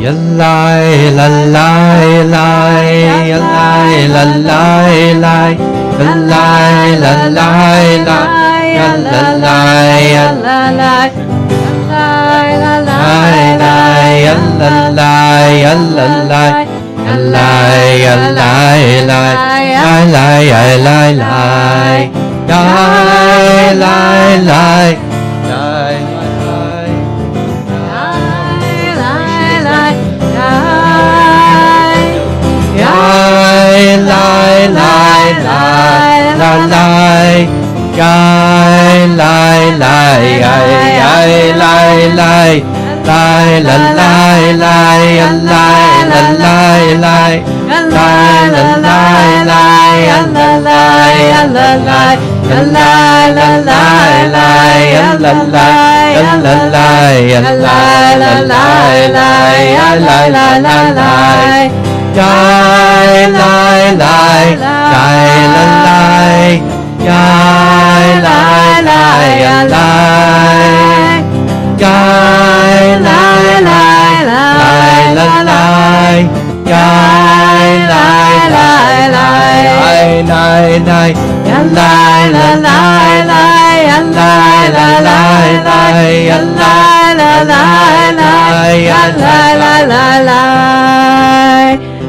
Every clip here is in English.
Yalai lalai lai, yalai lalai lai, yalai lalai lai, yalalai yalalai, yalalai yalalai, yalalai yalalai, yalalai yalalai, yalalai yalalai, yalalai yalalai.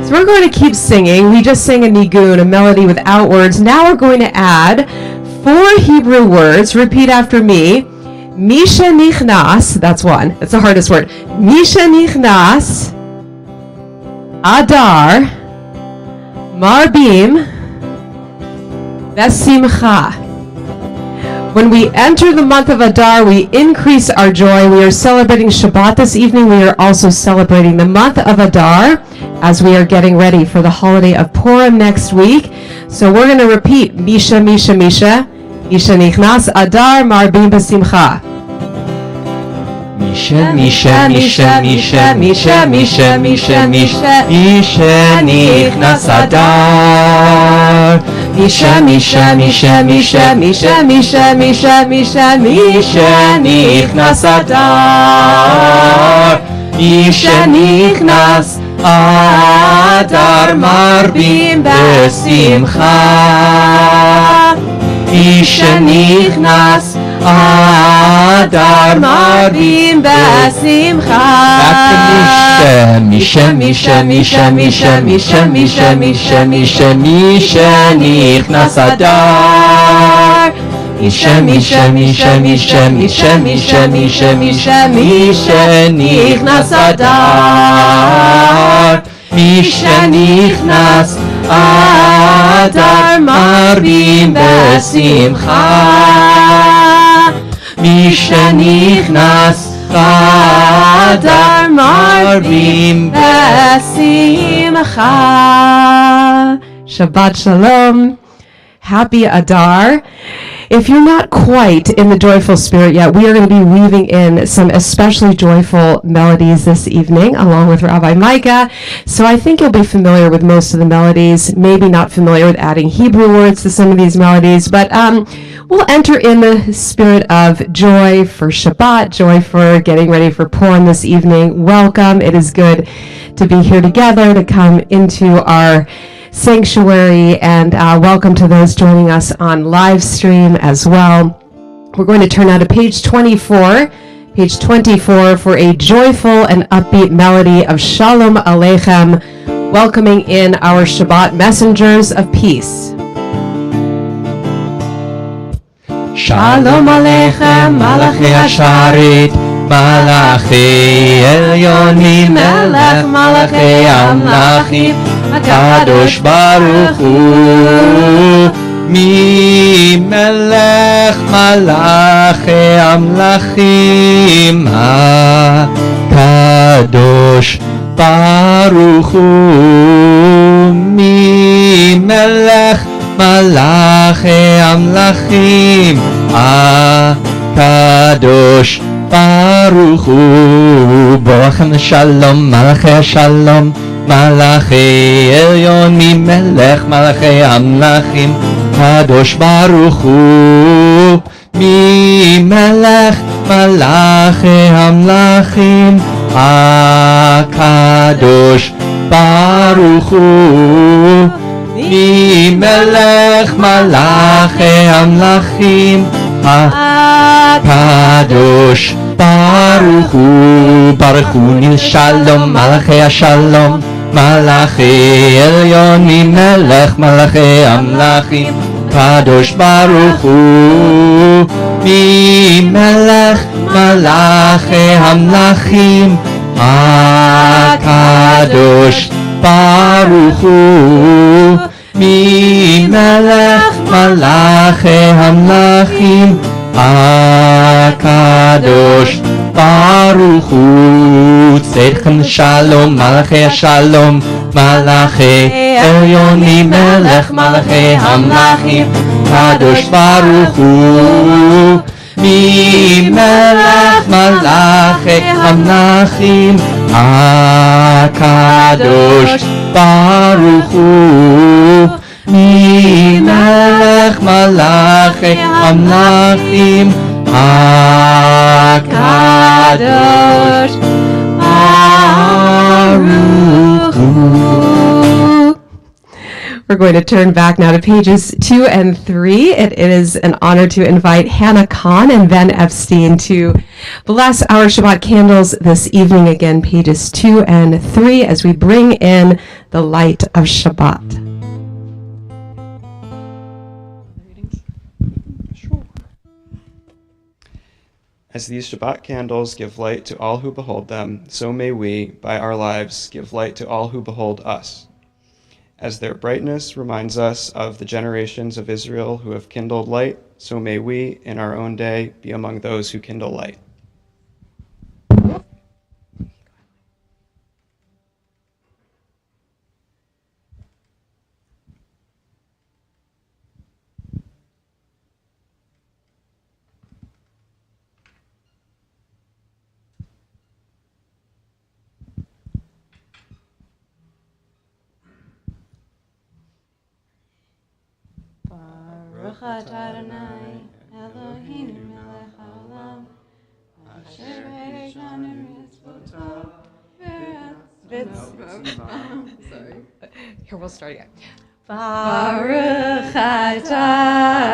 So we're going to keep singing. We just sang a nigun, a melody without words. Now we're going to add 4 Hebrew words. Repeat after me. Misha nichnas, that's one. That's the hardest word. Misha nichnas, Adar, Marbim, Besimcha. When we enter the month of Adar, we increase our joy. We are celebrating Shabbat this evening. We are also celebrating the month of Adar as we are getting ready for the holiday of Purim next week. So we're going to repeat Misha, Misha, Misha. Misha nichnas, Adar, Marbim, Besimcha. Misha, Misha, Misha, Misha, Misha, Misha, Misha, Misha, Misha, nichnas Adar. Misha, Misha, Misha, Misha, Misha, Misha, Misha, Misha, Misha, nichnas Adar. Misha, nichnas Adar, Marbim, Besimcha. Misha, nichnas Adar, Marbim, Besimcha. Misha, Misha, Misha, Misha, Misha, Misha, Misha, Misha, Misha, nichnas Adar. Misha, Misha, Misha, Misha, Misha, Misha, Misha, Misha, Misha, nichnas Adar. Misha, nichnas Adar, Marbim, Besimcha. Misha, nichnas Adar, Marbim, Besimcha. Shabbat Shalom. Happy Adar. If you're not quite in the joyful spirit yet, we are going to be weaving in some especially joyful melodies this evening, along with Rabbi Micah. So I think you'll be familiar with most of the melodies, maybe not familiar with adding Hebrew words to some of these melodies, but we'll enter in the spirit of joy for Shabbat, joy for getting ready for Purim this evening. Welcome. It is good to be here together, to come into our sanctuary, and welcome to those joining us on live stream as well. We're going to turn now to page 24 for a joyful and upbeat melody of Shalom Aleichem, welcoming in our Shabbat messengers of peace. Shalom Aleichem, Malachi Asharit, Malachi Elyonim, Melech Malachi Amlachim, Kadosh Baruch Hu, Mi Melech Malachi Amlachim, Kadosh Baruch Hu, Mi Melech Malachi Amlachim, Kadosh Baruch Hu. Borachem Shalom, Malachi Shalom, Malachi Elyon, Mi Melech Malachi Amlachim, Kadosh Baruch Hu, Mi Melech Malachi Amlachim, הקדוש ברוך הוא ממלך מלאכי המלכים הקדוש ברוך הוא שלום מלאכי השלום מלאכי עליון ממלך מלאכי המלכים קדוש ברוך הוא ממלך מלאכי המלכים הקדוש ברוך הוא ממלך מלאכי המלכים הקדוש ברוך הוא צאתכם שלום מלאכי השלום מלאכי עליון ממלך מלאכי המלכים קדוש ברוך הוא ממלך מלאכי המלכים הקדוש ברוך הוא ממלך מלאכי המלכים הקדוש ברוך הוא. We're going to turn back now to pages 2 and 3. It is an honor to invite Hannah Kahn and Ben Epstein to bless our Shabbat candles this evening. Again, pages 2 and 3 as we bring in the light of Shabbat. As these Shabbat candles give light to all who behold them, so may we, by our lives, give light to all who behold us. As their brightness reminds us of the generations of Israel who have kindled light, so may we, in our own day, be among those who kindle light. Baruch atah Adonai, Eloheinu melech haolam, asher b'rishanu mitzvotav, sorry. Here, we'll start again. Baruch atah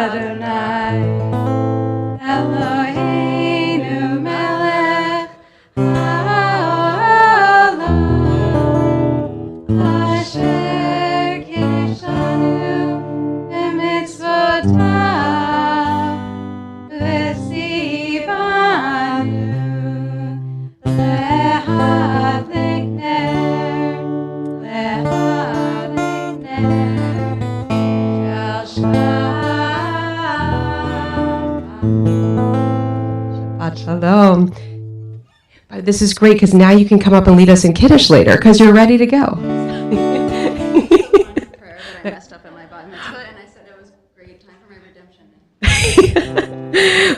Adonai, Eloheinu melech haolam, asher kirishanu Shalom. This is great because now you can come up and lead us in Kiddush later because you're ready to go. Prayer that I messed up in my bar mitzvah, and I said it was a great time for my redemption.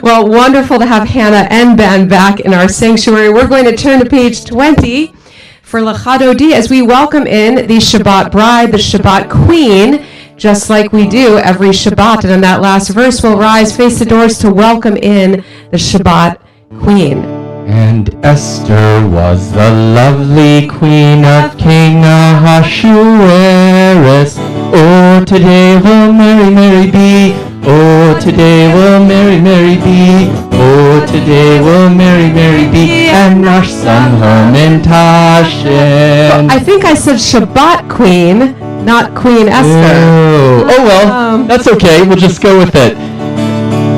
Well, wonderful to have Hannah and Ben back in our sanctuary. We're going to turn to page 20 for L'Chadodi as we welcome in the Shabbat bride, the Shabbat queen, just like we do every Shabbat. And in that last verse, we'll rise, face the doors to welcome in the Shabbat queen. And Esther was the lovely queen of King Ahasuerus. Oh, today will Mary, Mary be. Oh, today will Mary, Mary be. Oh, today will Mary, Mary be. And our son home in Tashin. I think I said Shabbat queen, not Queen Esther. Oh well, that's okay. We'll just go with it.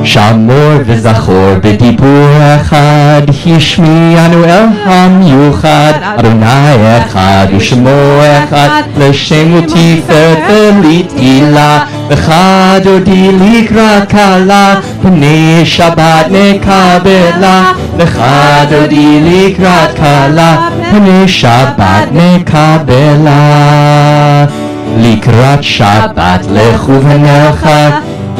Shamor v'zachor b'dibur echad hishmianu el hamiuchad Adonai echad u'shemo echad l'shem u'tiferet v'litila v'chadodi likrat kala p'nei Shabbat nekabela v'chadodi likrat kala p'nei Shabbat nekabela likrat Shabbat lechu v'necha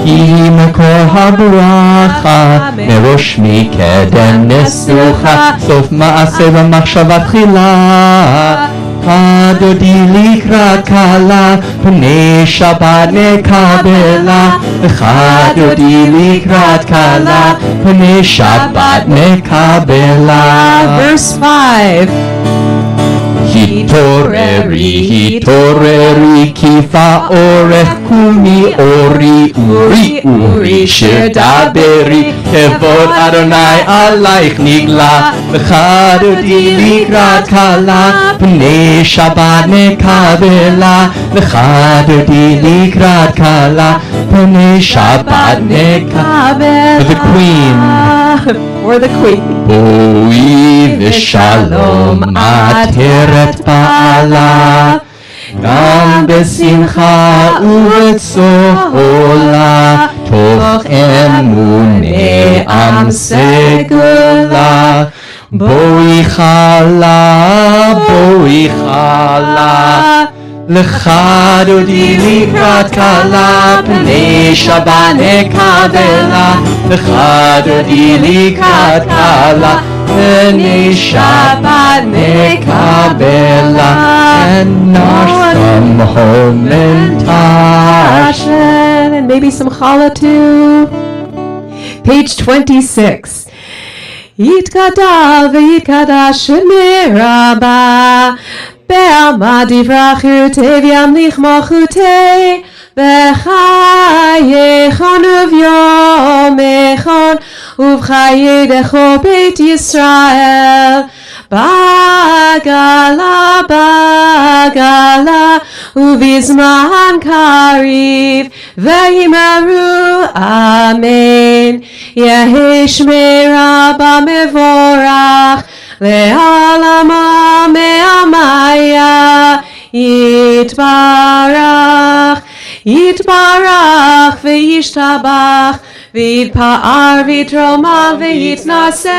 כי מקור הברכה מראש מקדם נסוכה סוף מעשה במחשבה תחילה חדותי לקראת כלה, פני שבת נקבלה. חדותי לקראת כלה, פני שבת נקבלה. Verse 5. התעוררי, התעוררי, כיפה אורך, קומי אורי, אורי, אורי, שיר דברי, כבוד אדוני עלייך נגלה, וחדותי לקראת כלה, פני שבת נקבלה, וחדותי לקראת כלה, פני שבת נקבלה. The Queen. Or the Queen. בואי ושלום עטרת פעלה, גם בשמחה ובצהלה, תוך אמוני עם סגולה. בואי חלה, בואי חלה, לחדותי לקראת כלה, פני שבת נקבלה. לחדותי לקראת כלה, פני שבת נקבלה. And not from home and Passion, and maybe some challah too. Page 26. יתגדל ויתקדש שמי רבה, בעלמא דברה חירותי וימליך מלכותי, בחייכון וביומכון ובחיי דכל בית ישראל. בגלה בגלה ובזמן קריב ויאמרו אמן. יהי שמי רבה מבורך לעלמא מעמיה. יתברך יתברך וישתבח ויתפאר ויתרומם ויתנשא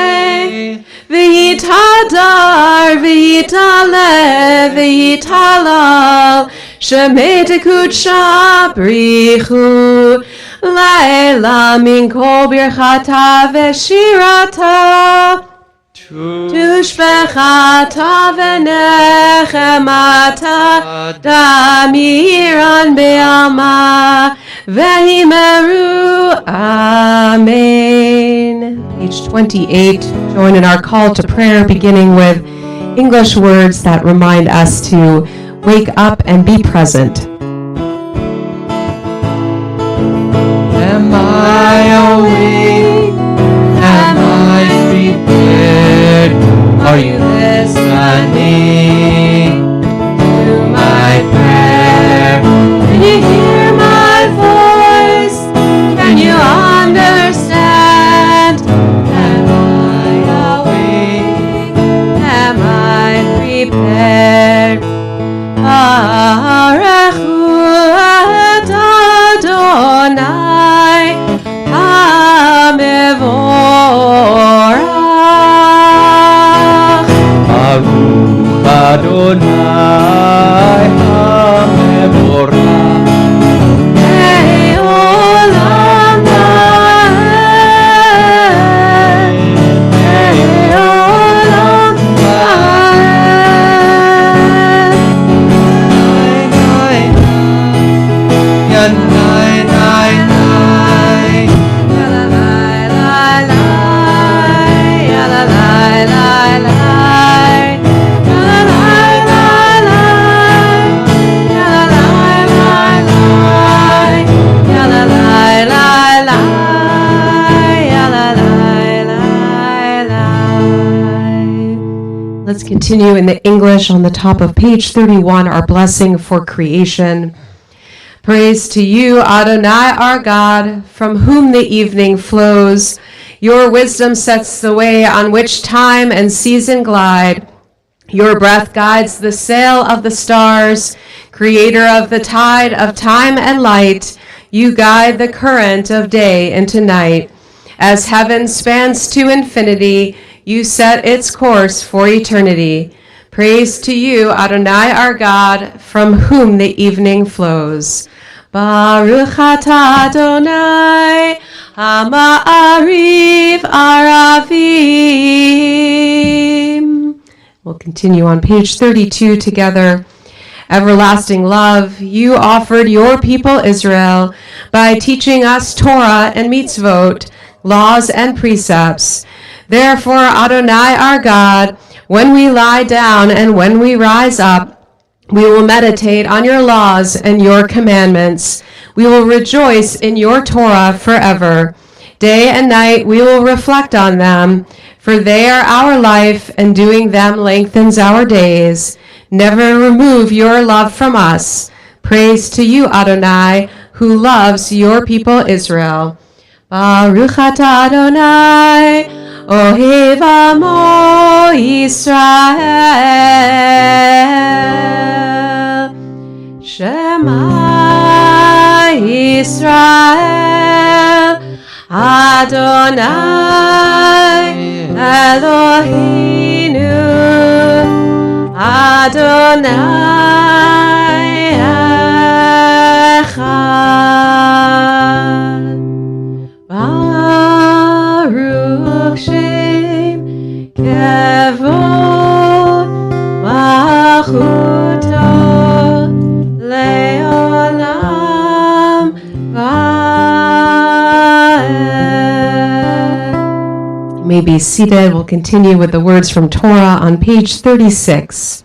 ויתהדר ויתעלה ויתהלל שמי תקודשה בריחו לילה מן כל ברכתה ושירתה תושבחתה ונחמתה דמירן בעלמא ויאמרו amen. Page 28. Join in our call to prayer, beginning with English words that remind us to wake up and be present. Am I awake? Am I prepared? Are you listening to my prayer? Can you hear my voice? Can you understand? Am I awake? Am I prepared? Arechu et Adonai HaMevorach. Baruch Adonai HaMevorach. Le'olam va'ed. Le'olam va'ed. Nai, nai, nai. Ya la la la ya la la la ya la la la ya la la la ya la la. Let's continue in the English on the top of page 31, our blessing for creation. Praise to you, Adonai, our God, from whom the evening flows. Your wisdom sets the way on which time and season glide. Your breath guides the sail of the stars, creator of the tide of time and light. You guide the current of day into night. As heaven spans to infinity, you set its course for eternity. Praise to you, Adonai, our God, from whom the evening flows. Baruch atah Adonai, Ha'ma'ariv Aravim, We'll continue on page 32 together. Everlasting love, you offered your people Israel by teaching us Torah and mitzvot, laws and precepts. Therefore, Adonai our God, when we lie down and when we rise up, we will meditate on your laws and your commandments. We will rejoice in your Torah forever. Day and night we will reflect on them, for they are our life, and doing them lengthens our days. Never remove your love from us. Praise to you, Adonai, who loves your people Israel. Baruch atah Adonai, ohev amo Yisrael. Shema Yisrael, Adonai Eloheinu, Adonai Echad. Baruch Shem Kevod Malchuto Leolam Vaed. You may be seated. We'll continue with the words from Torah on page 36.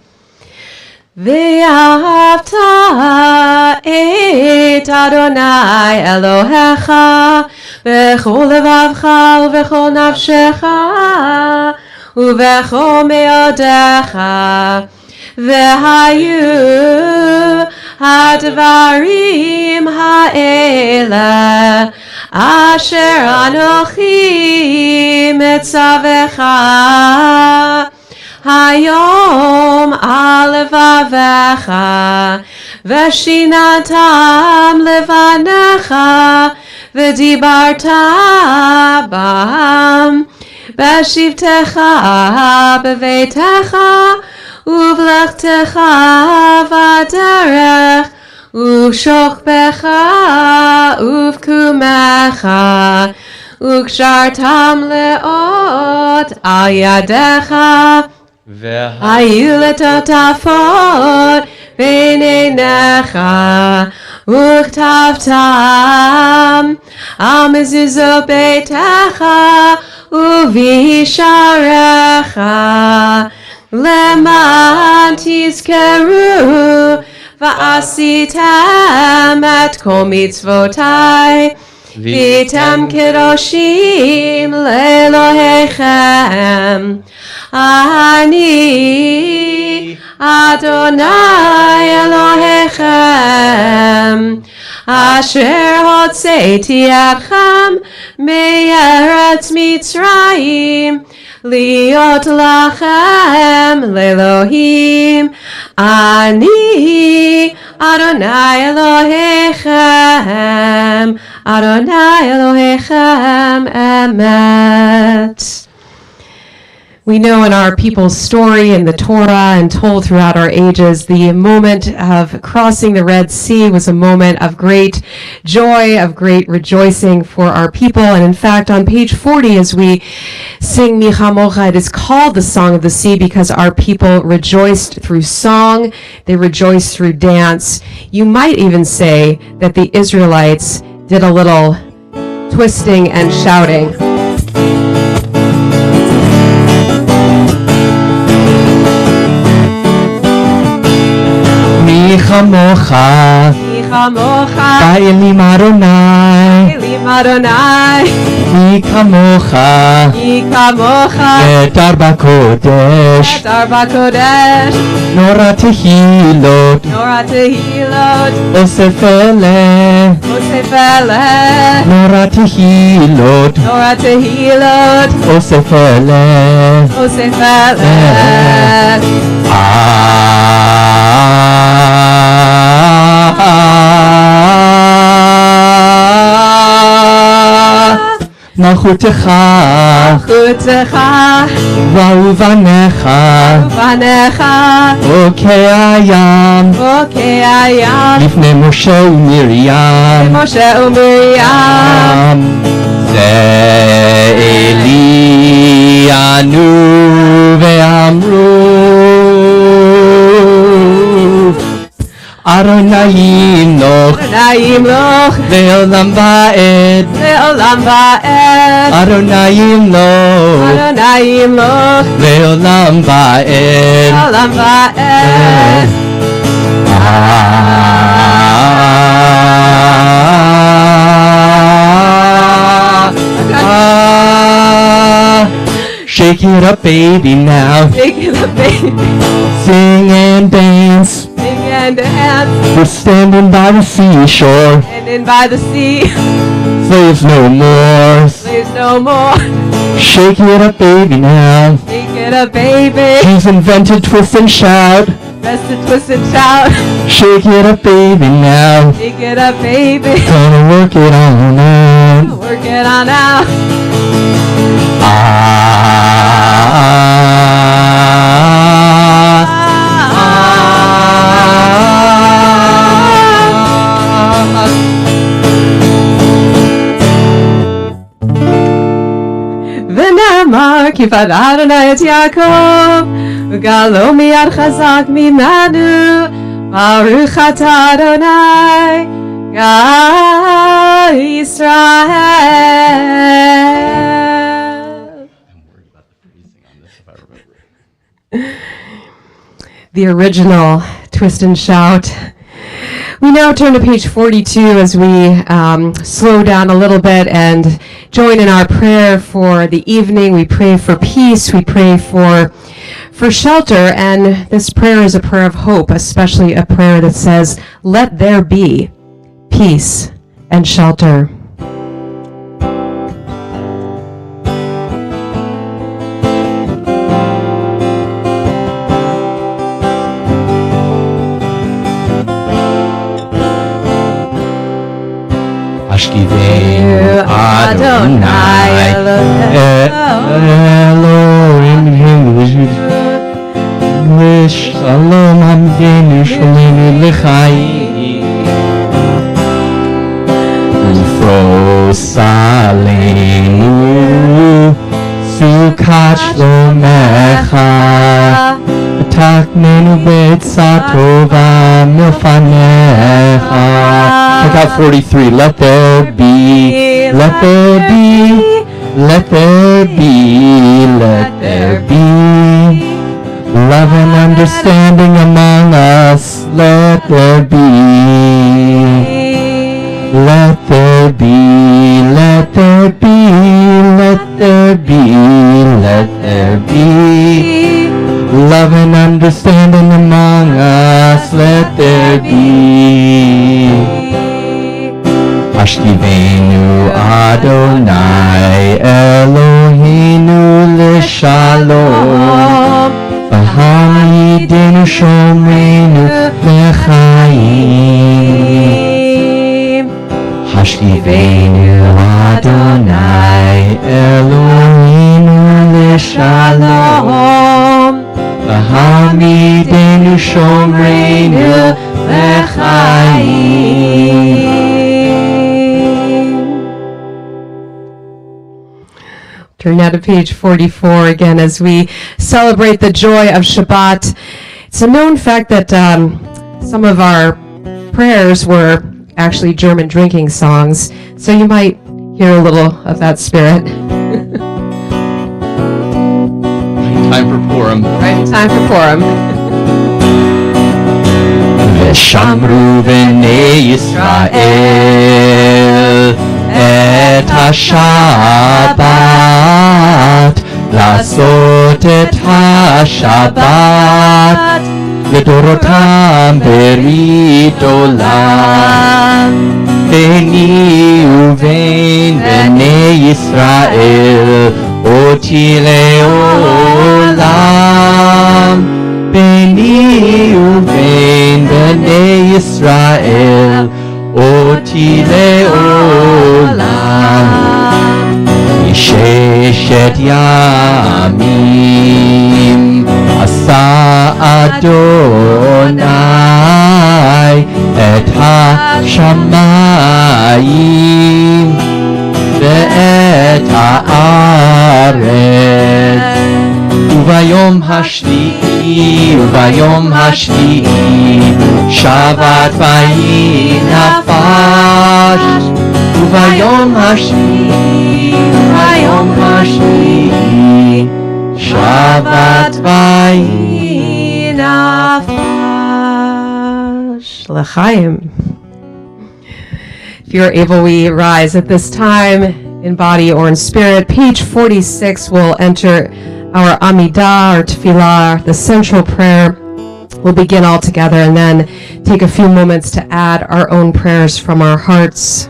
Ve'ahavta et Adonai Elohecha b'chol levavcha u'b'chol nafshecha u'b'chol me'odecha ve'hayu hadvarim ha'ela asher anochi metzavecha Hayom alevavecha v'shinatam levanecha v'dibarta bam b'shivtecha b'veitecha uvlechtecha v'derech u'shokbecha uvkumecha u'kshartam leot al yadecha Hayu letotafot b'neinecha uktavtam al mezuzot beitecha uvisharecha leman tizkeru va'asitem et kol mitzvotai v'tem kedoshim le'Elohechem. Ani Adonai Elohechem Asher hotzeti etchem me'eretz Mitzrayim liot lachem le'Elohim. Ani Adonai Elohechem Adonai Elohechem emet. We know in our people's story in the Torah and told throughout our ages, the moment of crossing the Red Sea was a moment of great joy, of great rejoicing for our people. And in fact, on page 40, as we sing Mi Chamocha, it is called the Song of the Sea because our people rejoiced through song, they rejoiced through dance. You might even say that the Israelites did a little twisting and shouting. Chamocha, Elim Adonai, Mi Chamocha, Etar Bakodesh, Nora Tehilot, Osef Eleh, Nora Tehilot, Osef Malchutecha, Va'uvanecha, Okei Hayam, Lifnei Moshe u'Miriam, Ze Eli anu ve'amru, Adonai Loch Adonai Loch Le'olam Va'ed Le'olam Va'ed Adonai Loch Adonai Loch Le'olam Va'ed Le'olam Va'ed Shake it up, baby, now. Shake it up, baby. Sing and dance. Sing and dance. We're standing by the seashore. Standing by the sea. Slaves no more. Slaves no more. Shake it up, baby, now. Shake it up, baby. He's invented twist and shout. Rest and twist and shout. Shake it up, baby, now. Shake it up, baby. Gonna work it on out. Work it on out. ונאמר כי פדה אדוני את יעקב וגאלו מיד חזק ממנו ברוך אתה אדוני גאל ישראל. The original Twist and Shout. We now turn to page 42 as we slow down a little bit and join in our prayer for the evening. We pray for peace. We pray for shelter. And this prayer is a prayer of hope, especially a prayer that says, "Let there be peace and shelter." Ashkivenu Adonai Elohim Shalom Amdenu Shalom Lechayim Ufros Aleinu Sukat Shlomecha Taknenu B'etzah Tova Milfanecha. Check out 43. Let there be, let there be, let there be, let there be love and understanding among us. Let there be, let there be, let there be, let there be, let there be love and understanding among us. Let there be. Ashkivenu Adonai Eloheinu L'Shalom V'hamidenu Shomreinu L'Chaim. Ashkivenu Adonai Eloheinu L'Shalom V'hamidenu Shomreinu L'Chaim. Turn now to page 44 again as we celebrate the joy of Shabbat. It's a known fact that some of our prayers were actually German drinking songs, so you might hear a little of that spirit. Time for Purim. Right, time for Purim. V'shamru b'nei Yisrael et ha-Shabbat לעשות את השבת לדורותם ברית עולם ביני ובין בני ישראל אותי לעולם ביני ובין בני ישראל אותי לעולם מששת ימים עשה אדוני את השמיים ואת הארץ וביום השביעי וביום השביעי שבת ויהי נפש וביום השביעי שבת ויהי נפש. L'chaim. If you're able, we rise at this time in body or in spirit. Page 46 will enter our Amidah, our Tefillah, the central prayer. We'll begin all together and then take a few moments to add our own prayers from our hearts.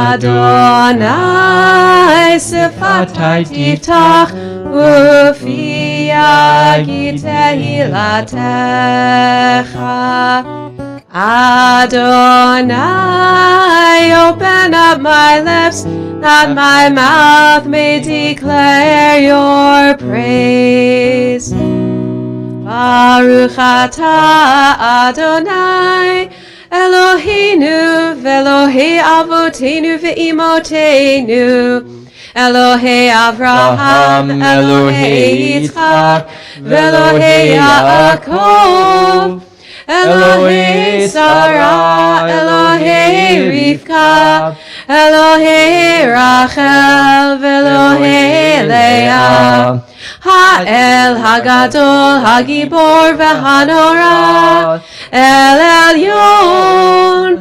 Adonai sifatai tiftach ufi yagid tehilatecha. Adonai, open up my lips, that my mouth may declare your praise. Baruch atah Adonai, Eloheinu ve'Elohei avotenu ve'imotenu, Elohei Avraham, Elohei Yitzchak, ve'Elohei Yaakov, Elohei Sarah, Elohei Rivka, Elohei Rachel, Elohei Leah, Ha'el Hagadol, Hagibor v'Hanora, El Elyon,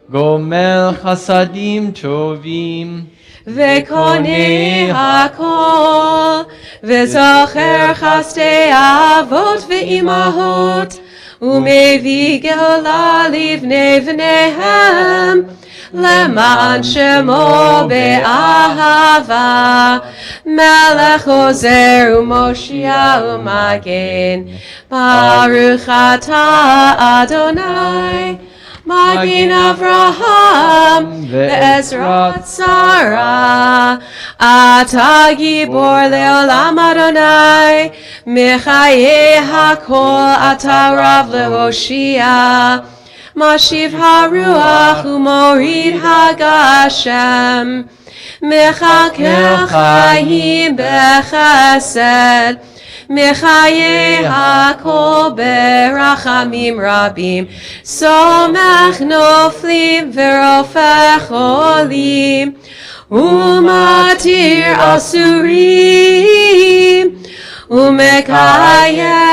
גומל חסדים טובים וקונה הכל, וזוכר חסדי אבות ואימהות, ומביא גאולה לבני בניהם, למען שמו באהבה, מלך עוזר ומושיע ומגן. ברוך אתה אדוני, מגן אברהם ועזרת שרה. אתה גיבור לעולם אדוני, מחיי הכל אתה רב להושיע. משיב הרוח ומוריד הגשם, מחכה חיים בחסד, מחיי הכל ברחמים רבים, סומך נופלים ורופא חולים, ומתיר אסורים, ומקיים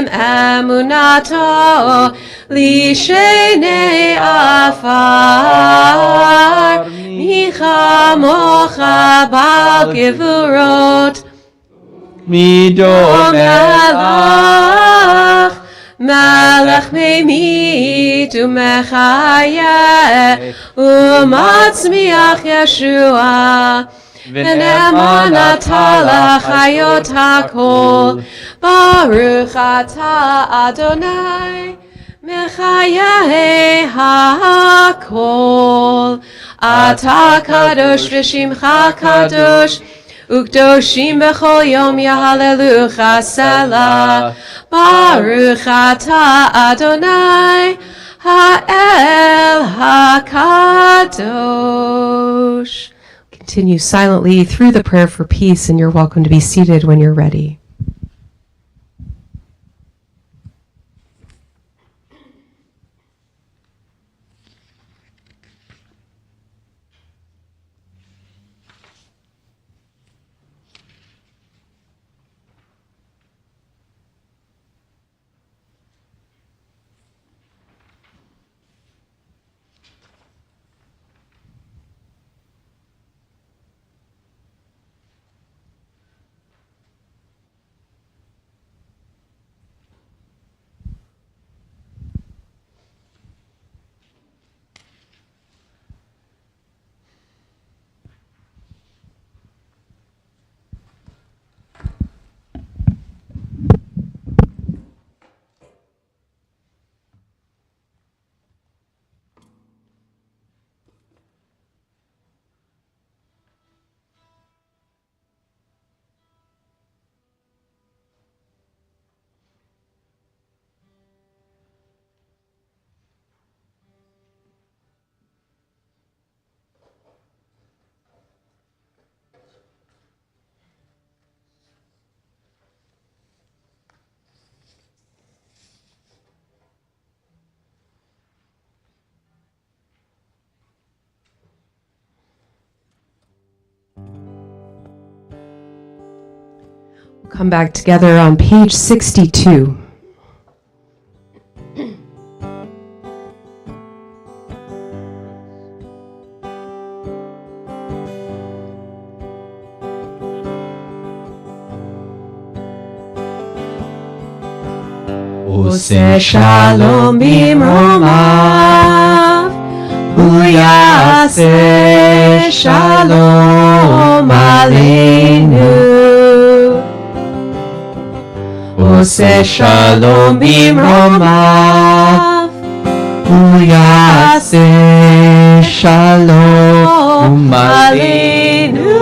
אמונתו לשני עפר. מי כמוך בעל גבורות, מי דומה לך, מלך ממית ומחיה ומצמיח ישועה, ונאמן אתה לחיות הכל. ברוך אתה אדוני מחיי הכל. אתה קדוש ושמך קדוש, וקדושים בכל יום יהללוך סלה. ברוך אתה אדוני האל הקדוש. Continue silently through the prayer for peace, and you're welcome to be seated when you're ready. Come back together on page 62. Ose shalom bimromav, uyase shalom aleinu. Ose shalom bimromav, uyase shalom aleinu.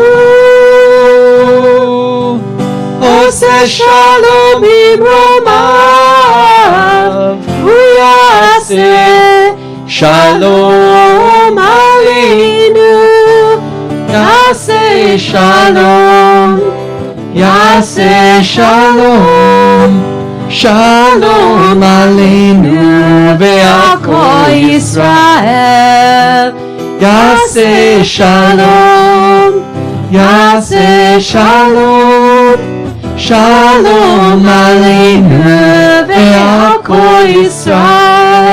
Ose shalom bimromav, uyase shalom aleinu. Yase shalom, yase shalom, shalom aleinu ve'al kol Yisrael. Yase shalom, yase shalom, shalom aleinu ve'al kol Yisrael.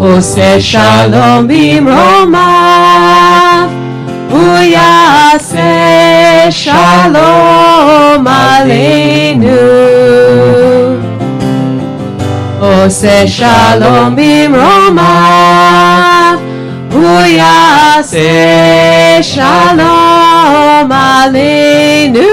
Ose shalom bimromav, uyase shalom aleinu. Ose shalom bimromav, uyase shalom aleinu.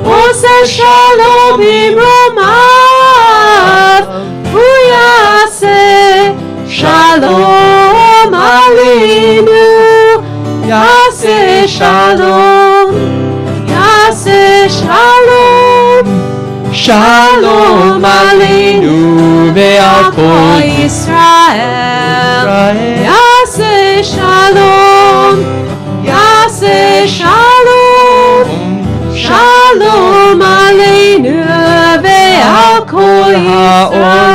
Ose shalom bimromav, uyase shalom aleinu. Yase shalom, yase shalom, shalom aleinu ve'al kol Yisrael. Yase shalom, yase shalom, shalom aleinu ve'al kol Yisrael.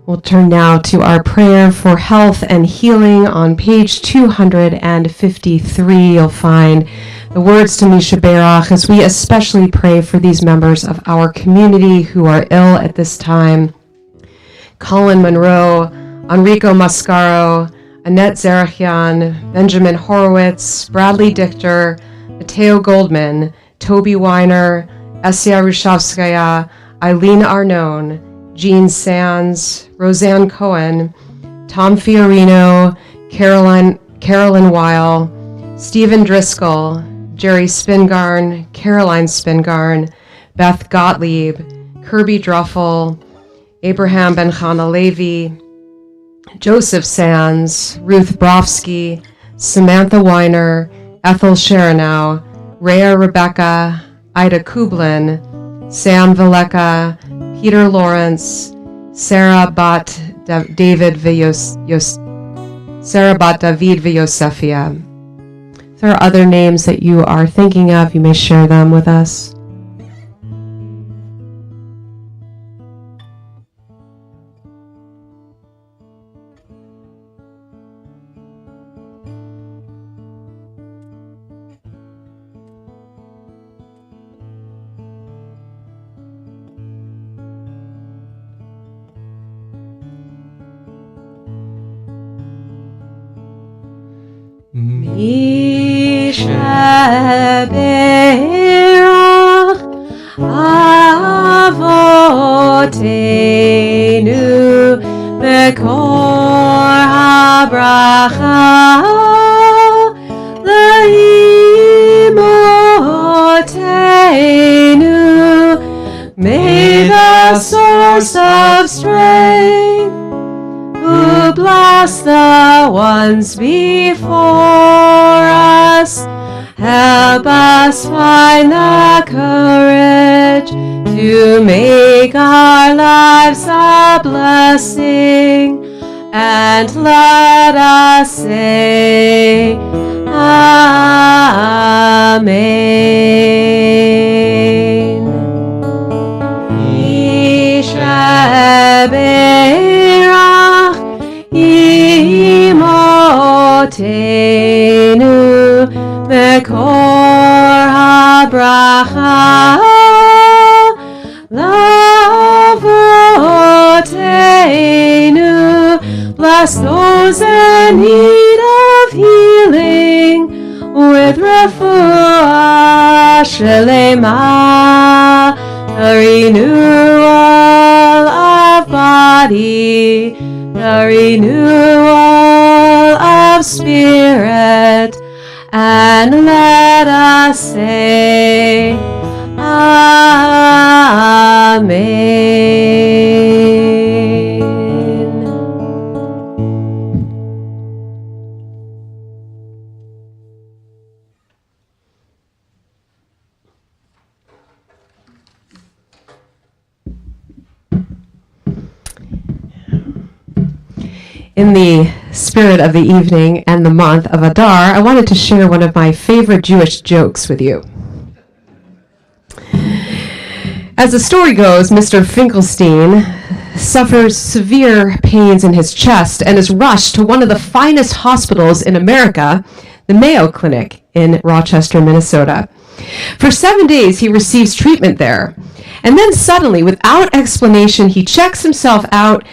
We'll turn now to our prayer for health and healing on page 253. You'll find the words to Mi Sheberach as we especially pray for these members of our community who are ill at this time. Colin Monroe, Enrico Mascaro, Annette Zerachian, Benjamin Horowitz, Bradley Dichter, Mateo Goldman, Toby Weiner, Essia Rushavskaya, Eileen Arnone, Jean Sands, Roseanne Cohen, Tom Fiorino, Carolyn Weil, Stephen Driscoll, Jerry Spingarn, Caroline Spingarn, Beth Gottlieb, Kirby Druffel, Abraham Ben-Chana Levi, Joseph Sands, Ruth Brofsky, Samantha Weiner, Ethel Sheranow, Rhea Rebecca, Ida Kublin, Sam Valeka, Peter Lawrence, Sarah Bat David Viyosefia. If there are other names that you are thinking of, you may share them with us. Mi Sheberach Avoteinu Bekor HaBracha Le'imoteinu. May the source of strength who bless the ones before us, help us find the courage to make our lives a blessing, and let us say Amen. Mi Sheberach Lavotenu. Bless those in need of healing with refuah shelema, the renewal of body, the renewal of spirit, and let us say, Amen. In the spirit of the evening and the month of Adar, I wanted to share one of my favorite Jewish jokes with you. As the story goes, Mr. Finkelstein suffers severe pains in his chest and is rushed to one of the finest hospitals in America, the Mayo Clinic in Rochester, Minnesota. For 7 days, he receives treatment there. And then suddenly, without explanation, he checks himself out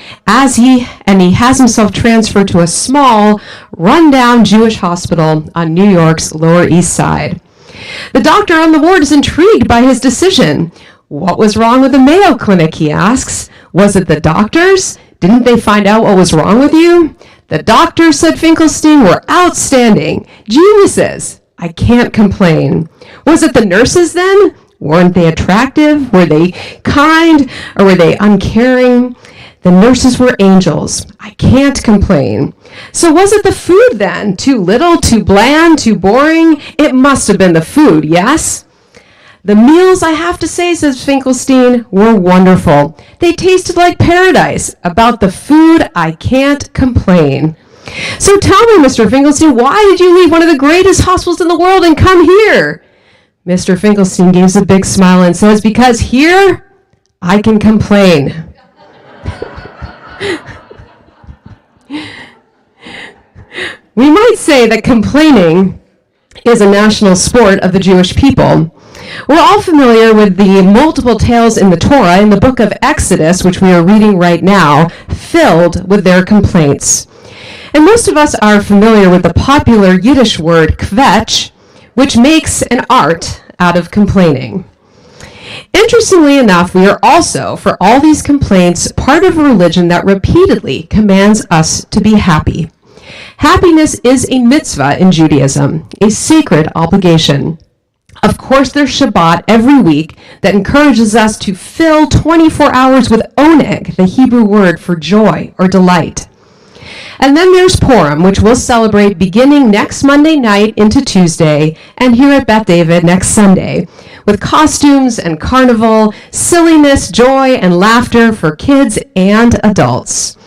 he has himself transferred to a small, run-down Jewish hospital on New York's Lower East Side. The doctor on the ward is intrigued by his decision. What was wrong with the Mayo Clinic, he asks. Was it the doctors? Didn't they find out what was wrong with you? The doctors, said Finkelstein, were outstanding. Geniuses. I can't complain. Was it the nurses then? Weren't they attractive? Were they kind? Or were they uncaring? The nurses were angels. I can't complain. So was it the food then? Too little, too bland, too boring? It must have been the food, yes? The meals, I have to say, says Finkelstein, were wonderful. They tasted like paradise. About the food, I can't complain. So tell me, Mr. Finkelstein, why did you leave one of the greatest hospitals in the world and come here? Mr. Finkelstein gives a big smile and says, because here, I can complain. We might say that complaining is a national sport of the Jewish people. We're all familiar with the multiple tales in the Torah, in the book of Exodus, which we are reading right now, filled with their complaints. And most of us are familiar with the popular Yiddish word kvetch, which makes an art out of complaining. Interestingly enough, we are also, for all these complaints, part of a religion that repeatedly commands us to be happy. Happiness is a mitzvah in Judaism, a sacred obligation. Of course, there's Shabbat every week that encourages us to fill 24 hours with oneg, the Hebrew word for joy or delight. And then there's Purim, which we'll celebrate beginning next Monday night into Tuesday, and here at Beth David next Sunday, with costumes and carnival, silliness, joy, and laughter for kids and adults.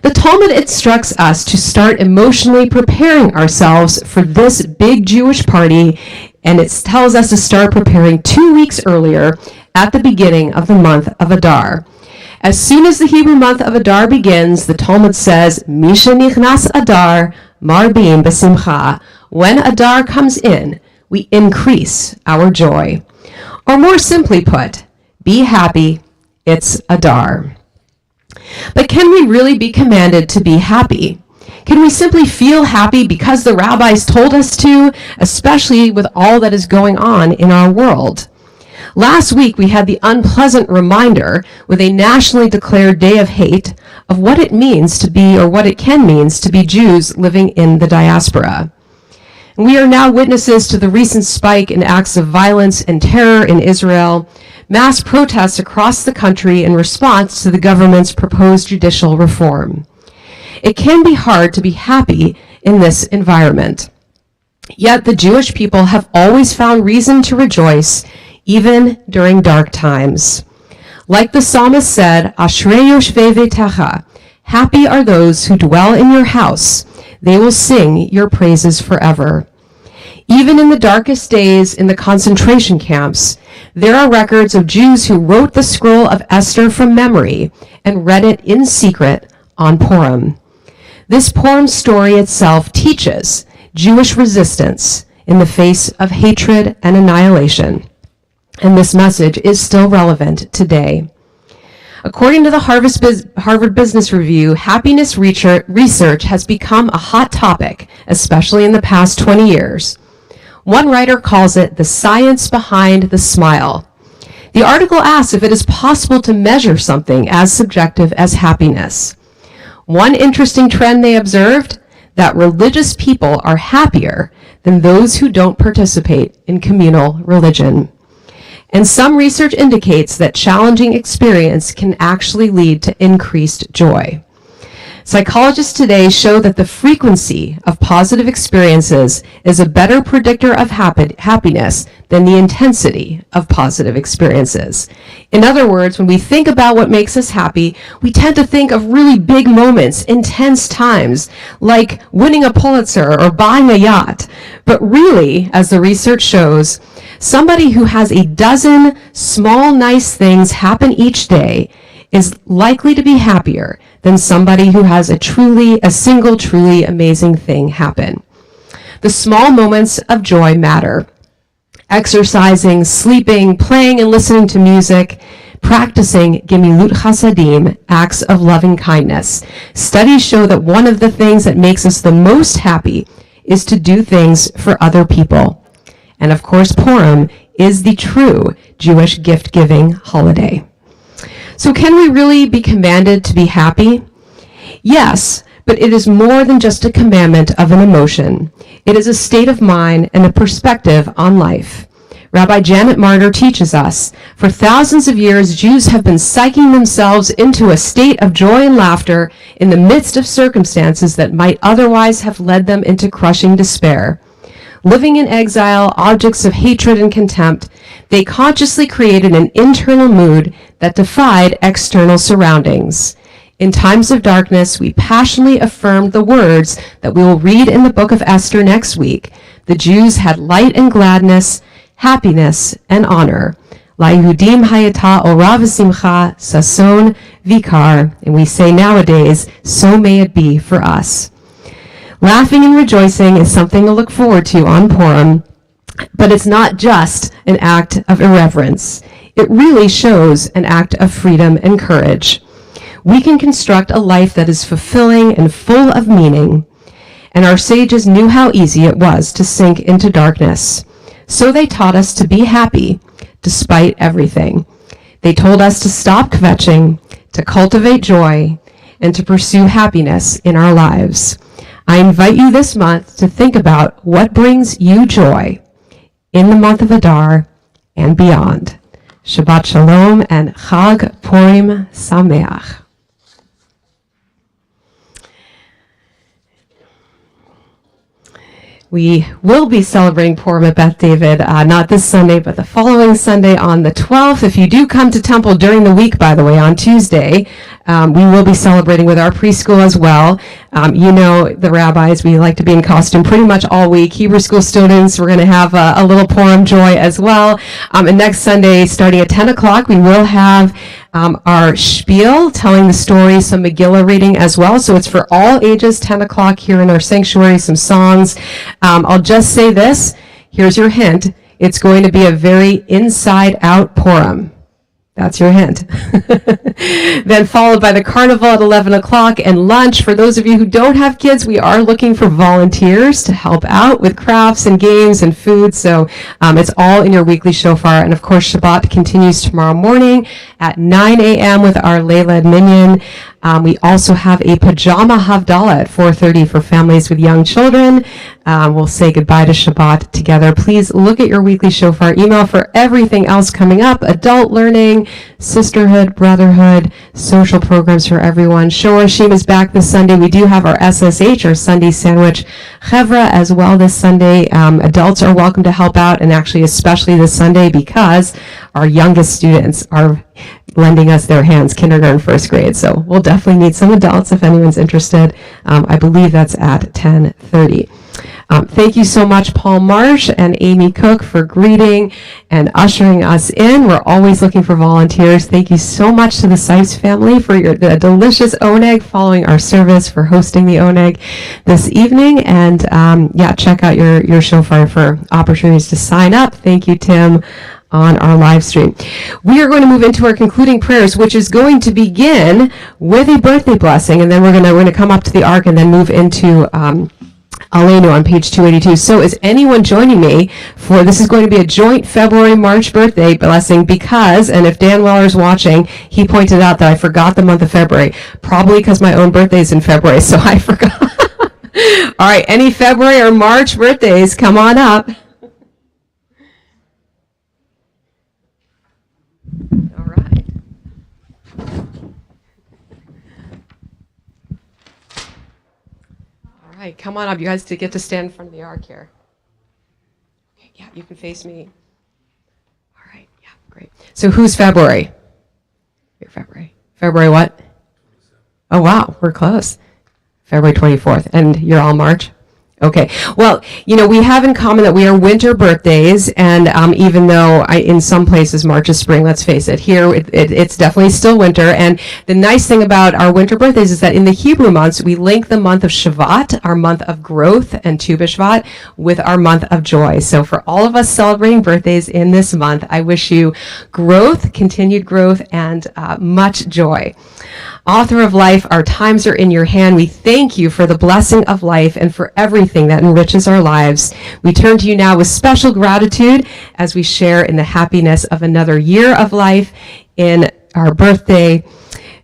The Talmud instructs us to start emotionally preparing ourselves for this big Jewish party, and it tells us to start preparing 2 weeks earlier at the beginning of the month of Adar. As soon as the Hebrew month of Adar begins, the Talmud says, Misha nichnas Adar, marbim b'simcha. When Adar comes in, we increase our joy. Or more simply put, be happy, it's Adar. But can we really be commanded to be happy? Can we simply feel happy because the rabbis told us to, especially with all that is going on in our world? Last week, we had the unpleasant reminder with a nationally declared day of hate of what it means to be, or what it can mean to be Jews living in the diaspora. And we are now witnesses to the recent spike in acts of violence and terror in Israel, mass protests across the country in response to the government's proposed judicial reform. It can be hard to be happy in this environment. Yet the Jewish people have always found reason to rejoice, even during dark times. Like the psalmist said, Ashrei yoshvei veitecha, happy are those who dwell in your house. They will sing your praises forever. Even in the darkest days in the concentration camps, there are records of Jews who wrote the scroll of Esther from memory and read it in secret on Purim. This Purim story itself teaches Jewish resistance in the face of hatred and annihilation. And this message is still relevant today. According to the Harvard Business Review, happiness research has become a hot topic, especially in the past 20 years. One writer calls it the science behind the smile. The article asks if it is possible to measure something as subjective as happiness. One interesting trend they observed, that religious people are happier than those who don't participate in communal religion. And some research indicates that challenging experience can actually lead to increased joy. Psychologists today show that the frequency of positive experiences is a better predictor of happiness than the intensity of positive experiences. In other words, when we think about what makes us happy, we tend to think of really big moments, intense times, like winning a Pulitzer or buying a yacht. But really, as the research shows, somebody who has a dozen small, nice things happen each day is likely to be happier than somebody who has a single truly amazing thing happen. The small moments of joy matter. Exercising, sleeping, playing and listening to music, practicing gemilut chasadim, acts of loving kindness. Studies show that one of the things that makes us the most happy is to do things for other people. And of course, Purim is the true Jewish gift-giving holiday. So can we really be commanded to be happy? Yes, but it is more than just a commandment of an emotion. It is a state of mind and a perspective on life. Rabbi Janet Martyr teaches us, for thousands of years, Jews have been psyching themselves into a state of joy and laughter in the midst of circumstances that might otherwise have led them into crushing despair. Living in exile, objects of hatred and contempt, they consciously created an internal mood that defied external surroundings. In times of darkness, we passionately affirmed the words that we will read in the book of Esther next week. The Jews had light and gladness, happiness and honor. LaYehudim hayata ora v'simcha, sason vikar. And we say nowadays, so may it be for us. Laughing and rejoicing is something to look forward to on Purim, but it's not just an act of irreverence. It really shows an act of freedom and courage. We can construct a life that is fulfilling and full of meaning, and our sages knew how easy it was to sink into darkness. So they taught us to be happy despite everything. They told us to stop kvetching, to cultivate joy, and to pursue happiness in our lives. I invite you this month to think about what brings you joy in the month of Adar and beyond. Shabbat Shalom and Chag Purim Sameach. We will be celebrating Purim at Beth David, not this Sunday, but the following Sunday on the 12th. If you do come to Temple during the week, by the way, on Tuesday, we will be celebrating with our preschool as well. You know the rabbis, we like to be in costume pretty much all week. Hebrew school students, we're going to have a little Purim joy as well. And next Sunday, starting at 10 o'clock, we will have our spiel, telling the story, some Megillah reading as well. So it's for all ages, 10 o'clock here in our sanctuary, some songs. I'll just say this. Here's your hint. It's going to be a very inside-out Purim. That's your hint. Then followed by the carnival at 11 o'clock and lunch. For those of you who don't have kids, we are looking for volunteers to help out with crafts and games and food. So it's all in your weekly shofar. And of course, Shabbat continues tomorrow morning at 9 a.m. with our Leilad Minyan. We also have a pajama Havdalah at 4:30 for families with young children. We'll say goodbye to Shabbat together. Please look at your weekly shofar email for everything else coming up. Adult learning, sisterhood, brotherhood, social programs for everyone. Shorashim is back this Sunday. We do have our SSH, our Sunday Sandwich Chevra, as well this Sunday. Adults are welcome to help out, and actually especially this Sunday because our youngest students are lending us their hands, kindergarten, first grade. So we'll definitely need some adults if anyone's interested. I believe that's at 10:30. Thank you so much, Paul Marsh and Amy Cook, for greeting and ushering us in. We're always looking for volunteers. Thank you so much to the Sipes family for the delicious oneg following our service, for hosting the oneg this evening. And check out your shofar for opportunities to sign up. Thank you, Tim, on our live stream. We are going to move into our concluding prayers, which is going to begin with a birthday blessing, and then we're going to come up to the ark and then move into Aleinu on page 282. So is anyone joining me for, this is going to be a joint February-March birthday blessing because, and if Dan Weller's watching, he pointed out that I forgot the month of February, probably because my own birthday is in February, so I forgot. All right, any February or March birthdays, come on up. All right. All right, come on up. You guys get to stand in front of the ark here. Okay, yeah, you can face me. All right, yeah, great. So who's February? You're February. February what? Oh, wow, we're close. February 24th. And you're all March? Okay. Well, we have in common that we are winter birthdays, and even though in some places March is spring, let's face it, here it's definitely still winter. And the nice thing about our winter birthdays is that in the Hebrew months, we link the month of Shavat, our month of growth, and Tu B'Shvat, with our month of joy. So for all of us celebrating birthdays in this month, I wish you growth, continued growth, and much joy. Author of life, our times are in your hand. We thank you for the blessing of life and for everything that enriches our lives. We turn to you now with special gratitude as we share in the happiness of another year of life in our birthday.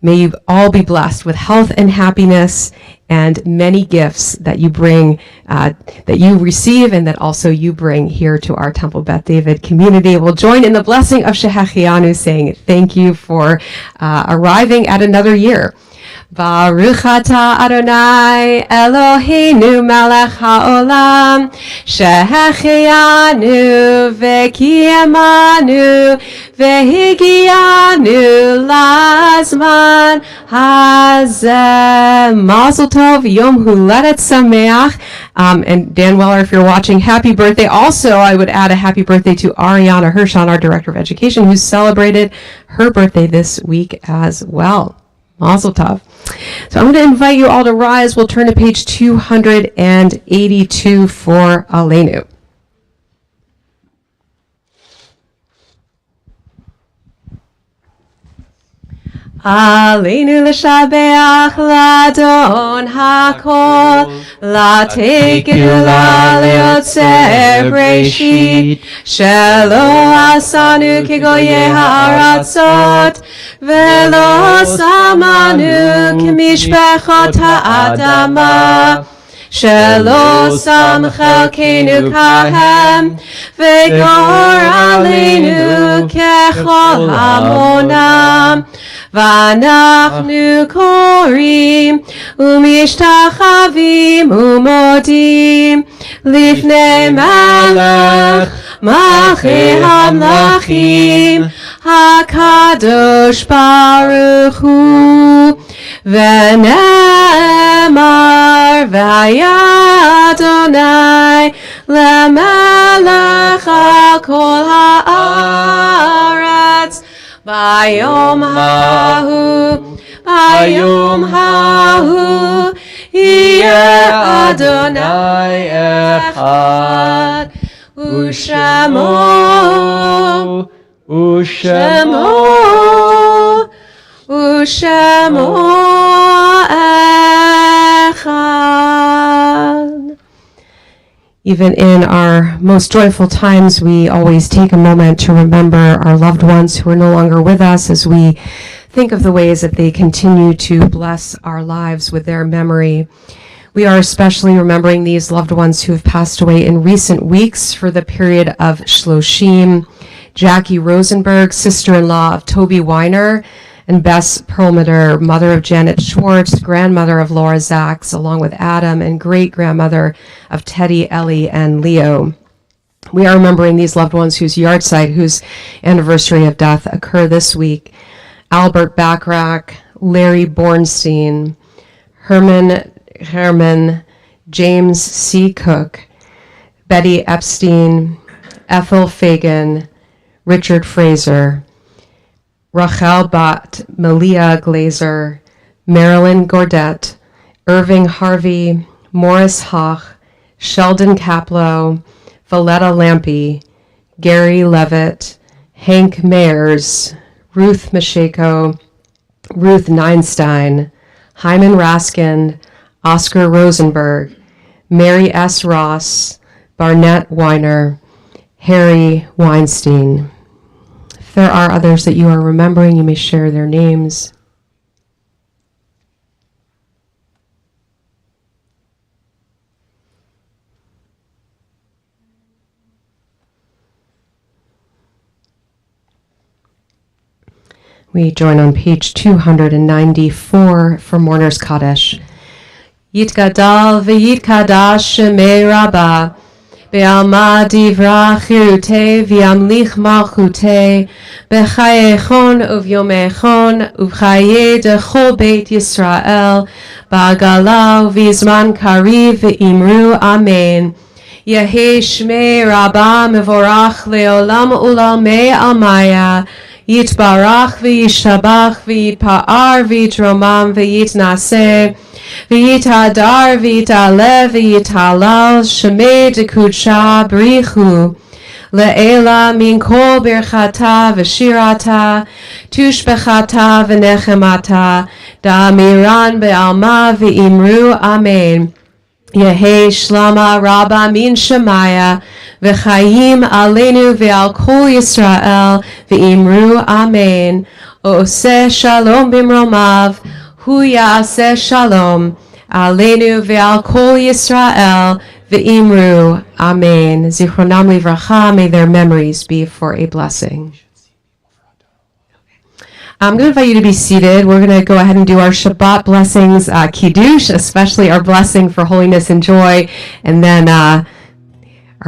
May you all be blessed with health and happiness and many gifts that you bring, that you receive and that also you bring here to our Temple Beth David community. We'll join in the blessing of Shehechianu, saying thank you for arriving at another year. Baruch atah Adonai Eloheinu melech haolam shehechianu v'kiyamanu v'higianu lazman hazeh. Mazel tov, Yom Huledet Sameach. And Dan Weller, if you're watching, happy birthday. Also, I would add a happy birthday to Ariana Hirschon, our Director of Education, who celebrated her birthday this week as well. Mazel tov. So I'm going to invite you all to rise. We'll turn to page 282 for Aleinu. Aleinu l'shabeach l'adon hakol l'tekila leotzer breshit shelo asanu kigoye haratzot velo samanu k'mishpechot ha'adama shelo sam chelkenu kahem v'gor aleinu kechol hamonam V'anachnu korim umishtachavim umodim lifnei melech malchei hamlachim hakadosh baruch hu v'ne'emar v'haya Adonai lemelech al kol ha'aretz Bayom hahu, yeh Adonai echad, u'shemo echad. Even in our most joyful times, we always take a moment to remember our loved ones who are no longer with us as we think of the ways that they continue to bless our lives with their memory. We are especially remembering these loved ones who have passed away in recent weeks for the period of Shloshim. Jackie Rosenberg, sister-in-law of Toby Weiner, and Bess Perlmutter, mother of Janet Schwartz, grandmother of Laura Zaks, along with Adam, and great-grandmother of Teddy, Ellie, and Leo. We are remembering these loved ones whose yahrzeit, whose anniversary of death occur this week. Albert Bachrach, Larry Bornstein, Herman, James C. Cook, Betty Epstein, Ethel Fagan, Richard Fraser, Rachel Bat, Malia Glazer, Marilyn Gordet, Irving Harvey, Morris Hoch, Sheldon Kaplow, Valletta Lampe, Gary Levitt, Hank Mayers, Ruth Masheko, Ruth Neinstein, Hyman Raskin, Oscar Rosenberg, Mary S. Ross, Barnett Weiner, Harry Weinstein. If there are others that you are remembering, you may share their names. We join on page 294 for Mourner's Kaddish. Yitgadal v'yitkadash shemei Rabbah, be'alma divra chirute v'yamlich malchute, b'chayechon uvyomechon, u'chaye dechol beit Yisrael, ba'gala v'zman kariv v'imru amen. Yehi shmei Rabbah mevorach leolam u'lalmei almaya, Yitbarach v'yishabach v'yitpa'ar v'yitromam v'yitnaseh v'yitadar v'yitalev v'yitalal shemei dekudsha b'richu le'ela min kol birchata v'shirata tushbechata v'nechemata da'amiran be'alma v'imru amen. Yehi shlama Rabbah min Shemaya v'chayim aleinu ve'al kol Yisrael v'imru amen. Oseh shalom bimromav hu ya'aseh shalom aleinu ve'al kol Yisrael v'imru amen. Zichronam livracha, may their memories be for a blessing. I'm going to invite you to be seated. We're going to go ahead and do our Shabbat blessings, Kiddush, especially our blessing for holiness and joy. And then our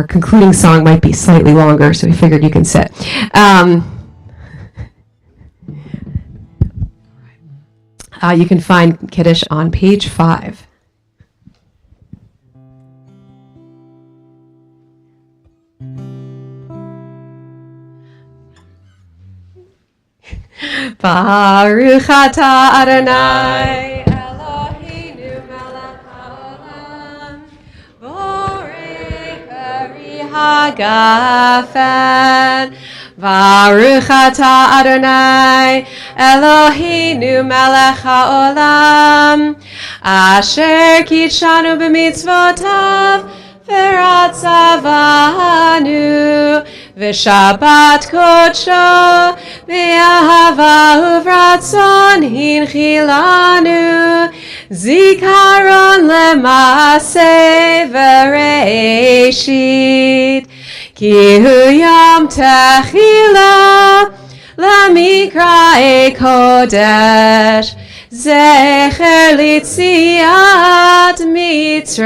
concluding song might be slightly longer, so we figured you can sit. You can find Kiddush on page 5. Baruch atah Adonai Eloheinu melech haolam borei peri hagafen. Baruch atah Adonai Eloheinu melech haolam asher kitshanu b'mitzvotav v'ratzavanu v'shabbat kodsho v'ahava uvratzon hinchilanu zikaron lema'aseh v'reishit ki hu yom techila lamikra'e kodesh zecher litziat mitzrayim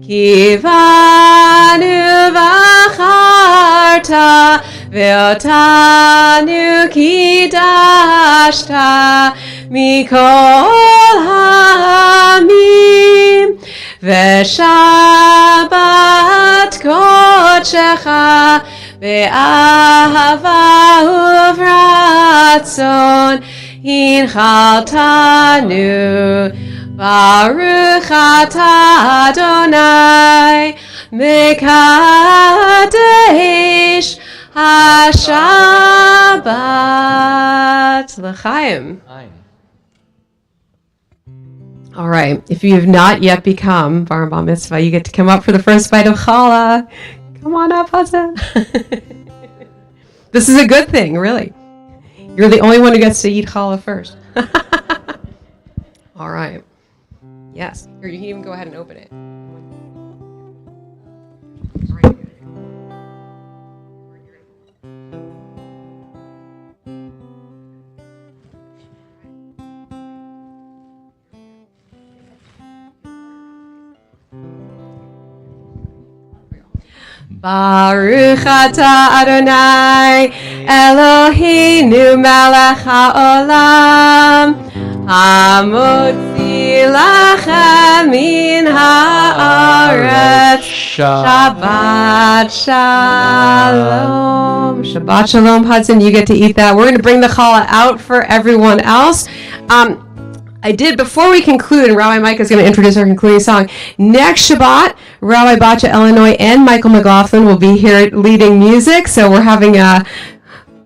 kivanu v'acharta ve'otanu kidashta mikol ha'amim ve'shabbat kodshecha ve'ahava uvratzon hinchaltanu. Baruch atah Adonai mekadesh haShabbat l'chaim. All right, if you have not yet become Bar Bar Mitzvah, you get to come up for the first bite of challah. Come on up, Hassan. This is a good thing, really. You're the only one who gets to eat challah first. All right. Yes. Here, you can even go ahead and open it. Baruch atah Adonai Eloheinu melech haolam hamotzi lachem min haaretz. Shabbat shalom. Shabbat shalom, Hudson. You get to eat that. We're going to bring the challah out for everyone else. I did, before we conclude, and Rabbi Mike is going to introduce our concluding song. Next Shabbat, Rabbi Bacha Illinois and Michael McLaughlin will be here leading music. So we're having a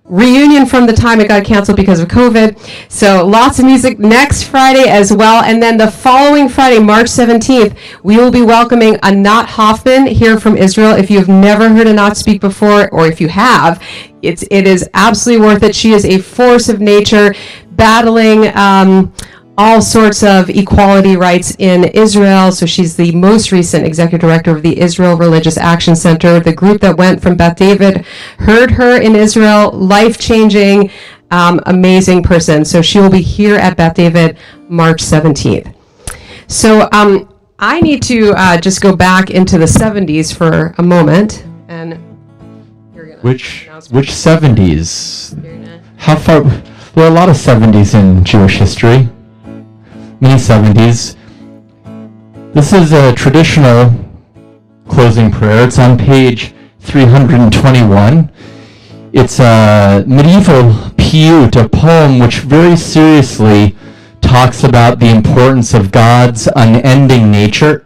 reunion from the time it got canceled because of COVID. So lots of music next Friday as well. And then the following Friday, March 17th, we will be welcoming Anat Hoffman here from Israel. If you've never heard Anat speak before, or if you have, it is absolutely worth it. She is a force of nature, battling all sorts of equality rights in Israel. So she's the most recent executive director of the Israel Religious Action Center. The group that went from Beth David heard her in Israel, life-changing, amazing person. So she will be here at Beth David March 17th. So I need to just go back into the 70s for a moment. And you're gonna Which 70s? How far? There are a lot of 70s in Jewish history. Many 70s. This is a traditional closing prayer. It's on page 321. It's a medieval piyut, a poem which very seriously talks about the importance of God's unending nature.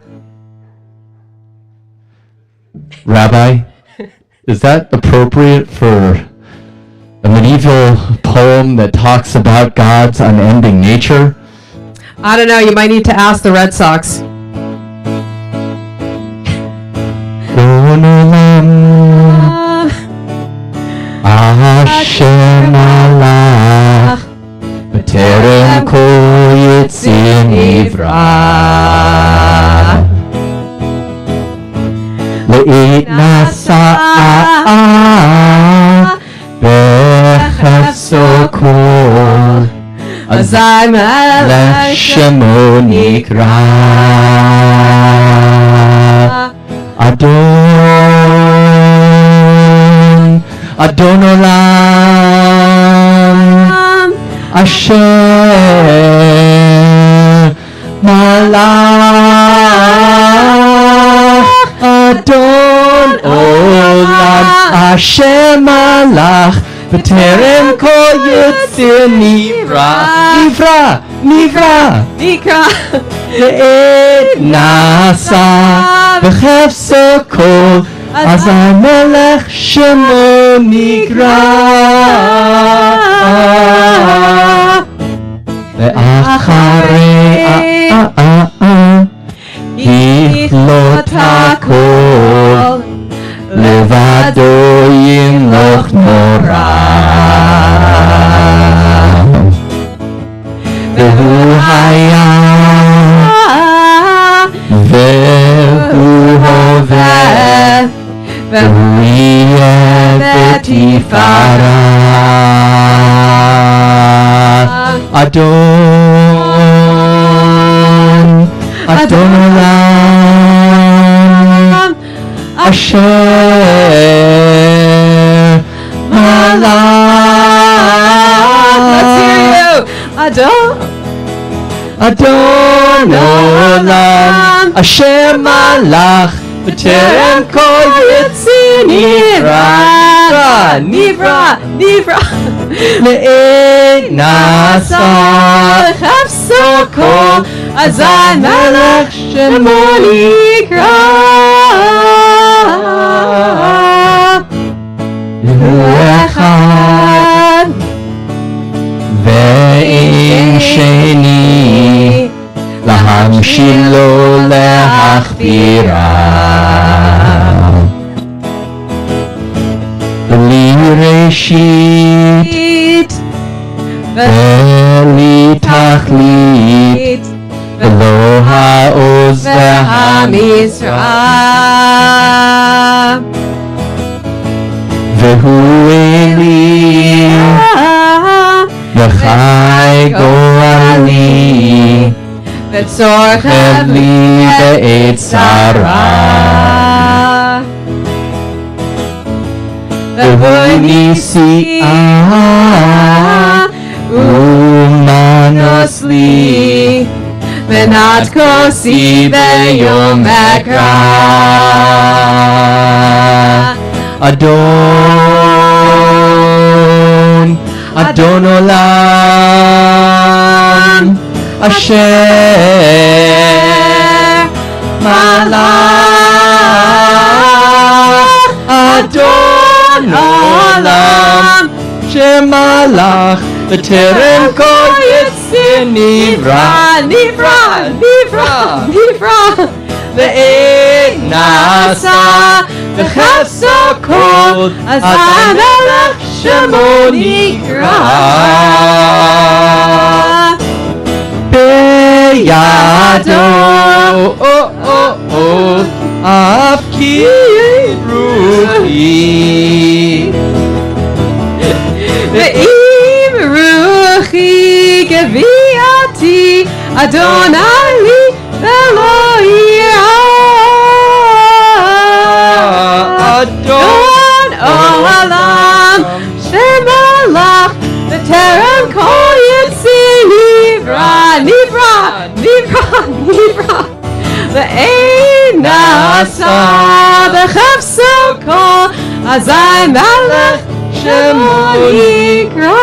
Rabbi, is that appropriate for a medieval poem that talks about God's unending nature? I don't know, you might need to ask the Red Sox. Hashem alach b'terem kol yitzir nivra le'it nasa'a b'chefso kol Azai melech shemo nikra Adon olam Asher malach Adon olam Asher malach b'terem kol yitzir nivra le'et nasa b'chefso kol azay melech shemo nikra ve'acharei yichlot hakol levado yimloch nora ve'hu haya ve'hu hoveh ve'hu yeh betifara Adon olam Asher malach. Let's hear you. Adon olam Asher malach b'terem kol yitzir nivra le'et nasa b'chefso kol azay melech shemo nikra echad ve'im sheni להמשילו להכבירה בלי ראשית בלי תכלית ולא העוז והמשרה והוא אלי וחי גורלי וצורכב לי בעת צרה והוא נשיאה ומנוס לי מנת כוסי ביום אקרא אדון עולם Asher Malach Adon Olam Shemalach B'terem kol yitzir nivra Ve'ed nasa V'chafso kol Azai melech shemo nikra Beyado Af ki ruchi Ve'im ruchi geviati Adonai li velo yira Adon olam shemalach B'terem kol yitzir nivra Ve'ein nasa b'chafso kol Azai melech shemo yikra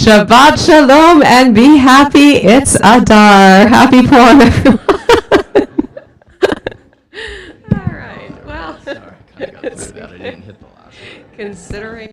Shabbat shalom and be happy. It's Adar. Happy Purim, everyone. All right. Well, Sorry, I got through that. I didn't hit the last one. Considering